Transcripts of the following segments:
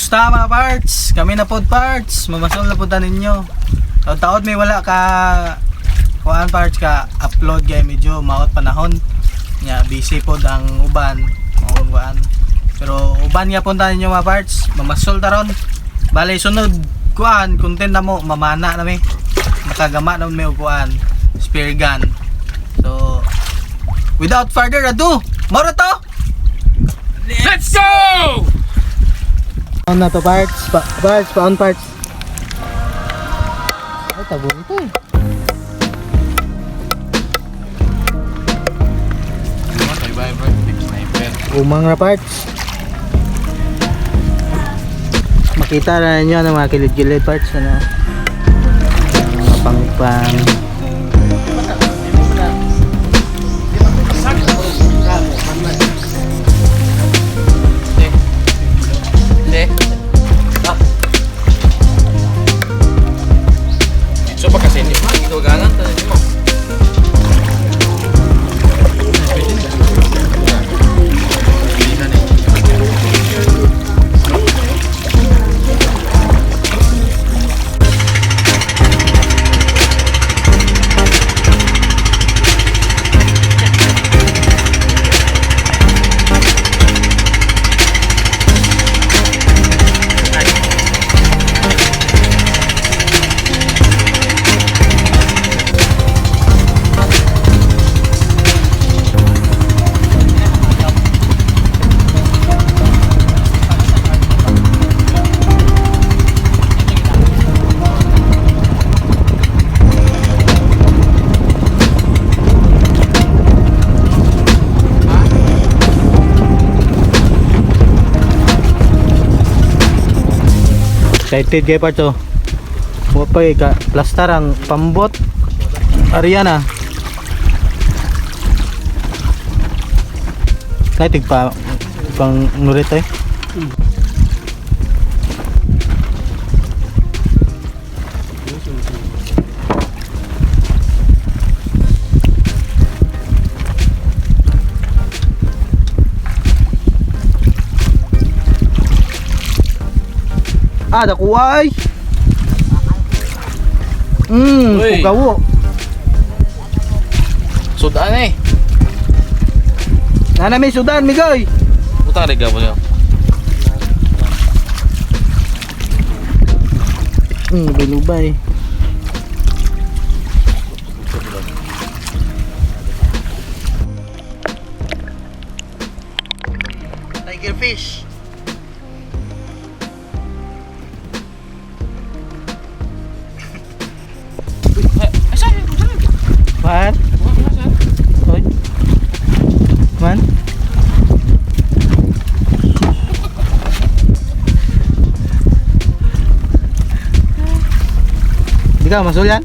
Kumusta mga parts? Kami na pod parts. Mamasol na pod ninyo. Taon-taon may wala ka kuan parts ka upload kay medyo maot panahon. Nya busy pod ang uban. Maong kuan. Pero uban nga punta ninyo mga parts. Mamasol ta ron. Bale sunod kuan content na mo mamana na mi. Makagama na may kuan spear gun. So without further ado, moro to. Let's go! On na to parts, on parts. Ay, tabo ito eh. Umang na parts. Makita na ninyo ng mga kilid-kilid parts. Ano? Mga pang-pang. So pa kasi ito ganan tayo mo. Excited kayo pa to. Mupay ka plaster ang pambot. Ariana. Kaitig pa pang nurit eh. Ah, dakuay. Pugawo. Sudan eh. Nana may sudan, migoy. Utang rega mo niyo. Lubay. Tiger fish. Man? Hoy. Man? Di ka masuk yan?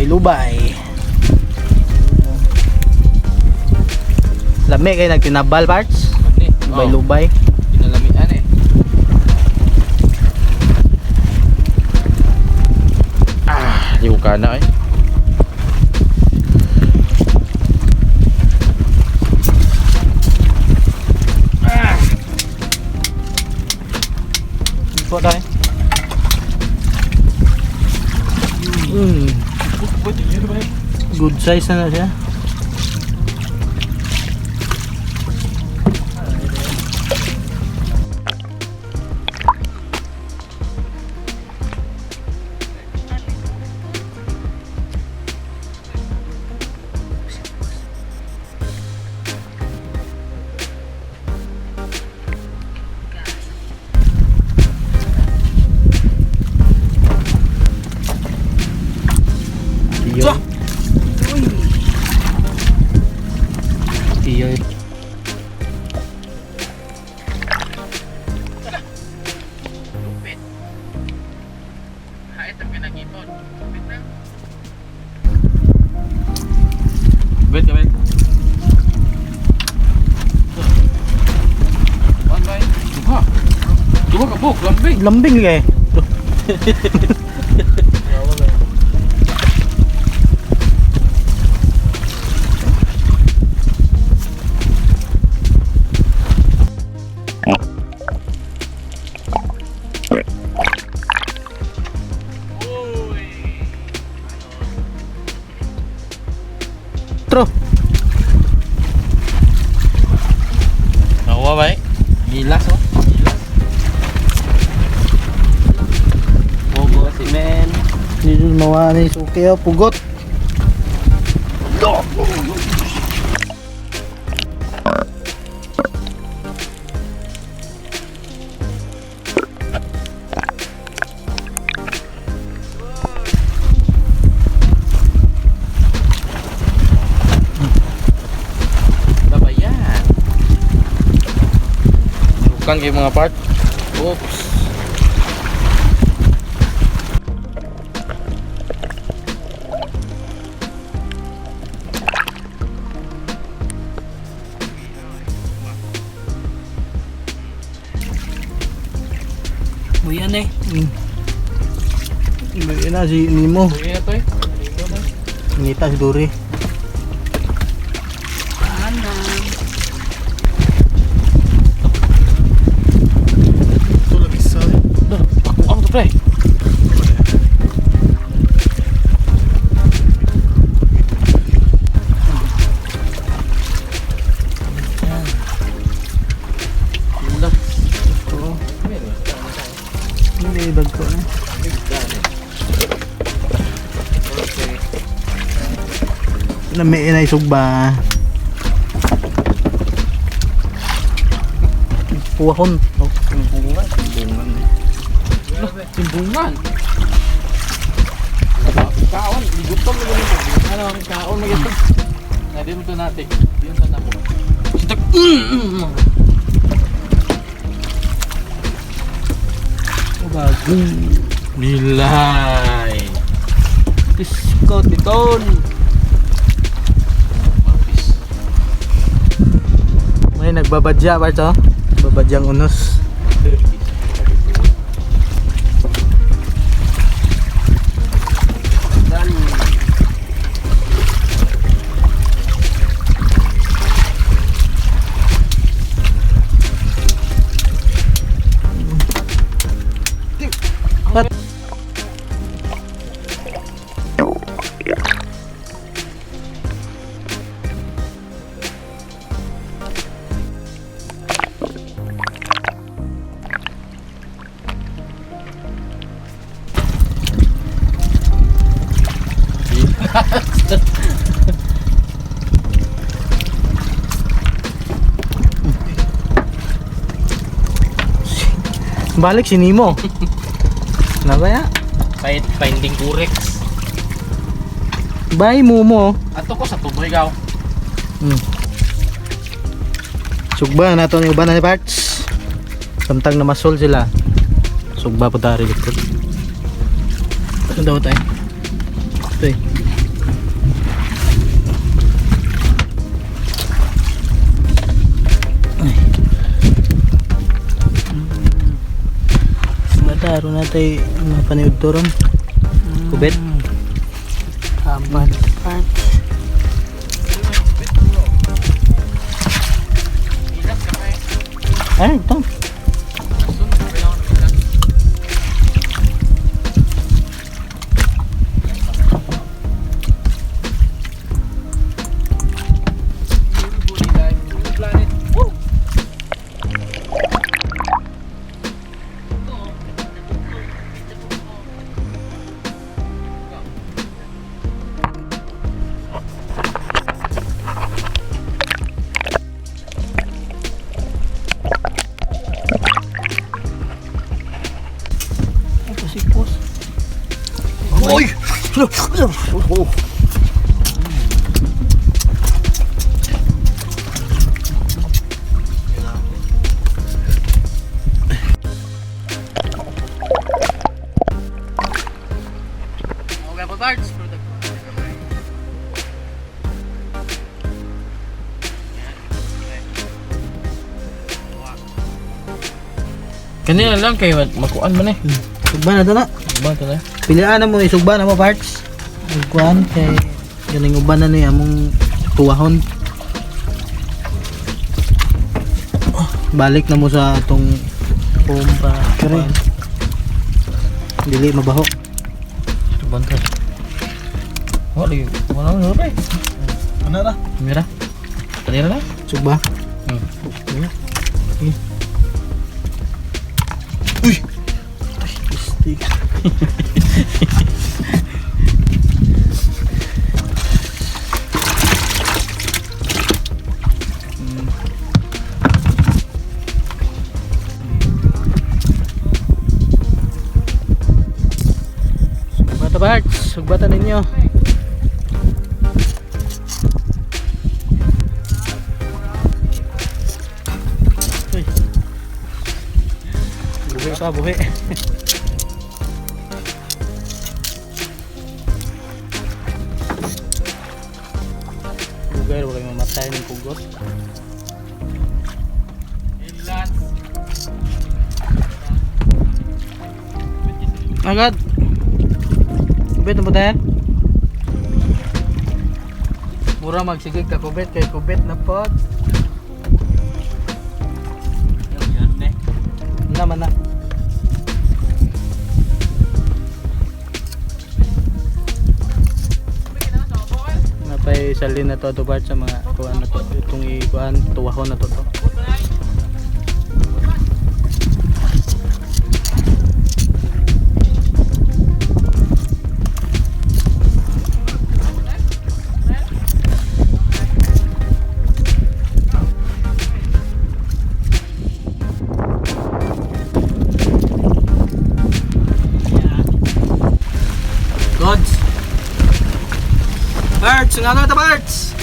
Lubay. Lami kayo nagtinabal parts. Lubay. Pinalamian eh. Di ko kana eh. Ito tayo. Good size na siya. Lambing. Lambing kay. Tro. Nakuha ba eh? Gilas oh. Gilas. Bogo si men. Dito mawani suki oh, pugot. Babayan. Bukan kayo mga part. Oops. Buyan eh. Buyan na si Nimo. Buya to eh. Ngita si Duri. Ito lagi sa. Ako to pre. Hindi bag ko na. Lami na isugba. Puwahon. Oh, Timbungan. Timbungan. Kaon, ligutom na ganito. Ano, kaon na ganito. Hindi mo ito natin. Hindi mo ito natin. Sitak. bago. Nilay. Discount biton. May nagbabadya pa ito. Babadyang unos. Pat. Balik si Nemo. Kenapa ya? Finding Curex. Bay mo. Ato ko sa tuboy gaw. Sugba na to ni uban na ni parts. Samtang namasol sila. Sugba po tari dito. Ano daw tayo? Ito eh. Mataro na tayo mga paniud to ron. Kubet. Kampan parts. Ay, ito. Oi! Okay po parts. Kanina lang kayo makuan man eh. Sugba na to na. Ba to na? Pilihan na mo isugba na mo parts. Kuan kay ganing uban na ni among tuwahon. Balik na mo sa atong pompa. Kuan. Dili mabaho. Bantay. Wala na ba? Ano na? Mira. Kanina lang. Sugba. Uy. Stick. Sugbata parts, sugbata ninyo. Buhi pa, buhi. Bugay, wala mamatay ng pugot. Agad. Kubit na ba tayo? Mura magsigig ka kubit, kay kubit na pot. Naman na. Napay salin na to part sa mga kuan na to. Itong ikuan tuwahon na to. Gods. Parts, nga na ta parts.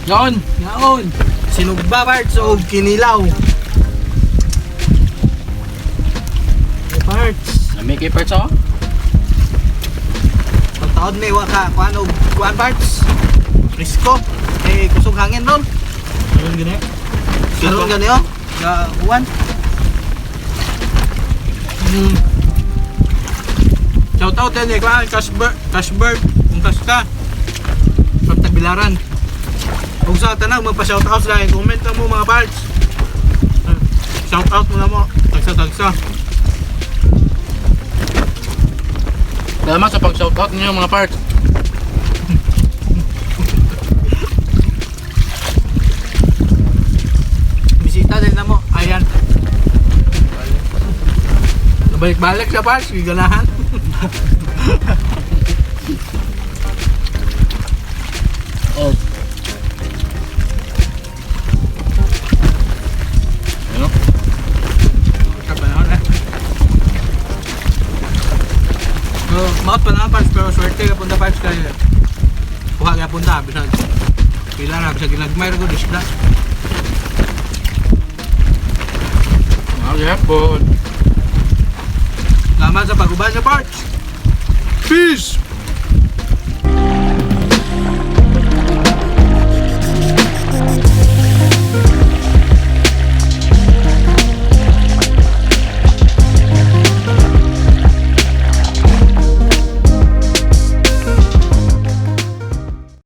Ngaon. Ngaon. Sinugba parts o kinilaw. Parts. Nami kay parts ako. Pagtaod may waka kuan og kuan parts. Risko. Eh kusog hangin ron. Karon gani. Karon gani oh. Ga uwan. Shout out din kay Cashbird, untas ka. From Tagbilaran. Kung sa tanang magpa-shout out lang, comment lang mo mga parts. Shout out mo na mo, tagsa. Salamat sa pag-shout out niyo mga parts. Bisita din na mo, ayan. Balik-balik sa parts, giganahan. Oh. Ano? Kapanahon eh. Maot pa na parts, pero swerte ka punta parts kaya kuha kaya punta, bisag pila na, bisag ginagmay ko, disla. Okay po. Salamat sa pag-uban sa parts. Peace!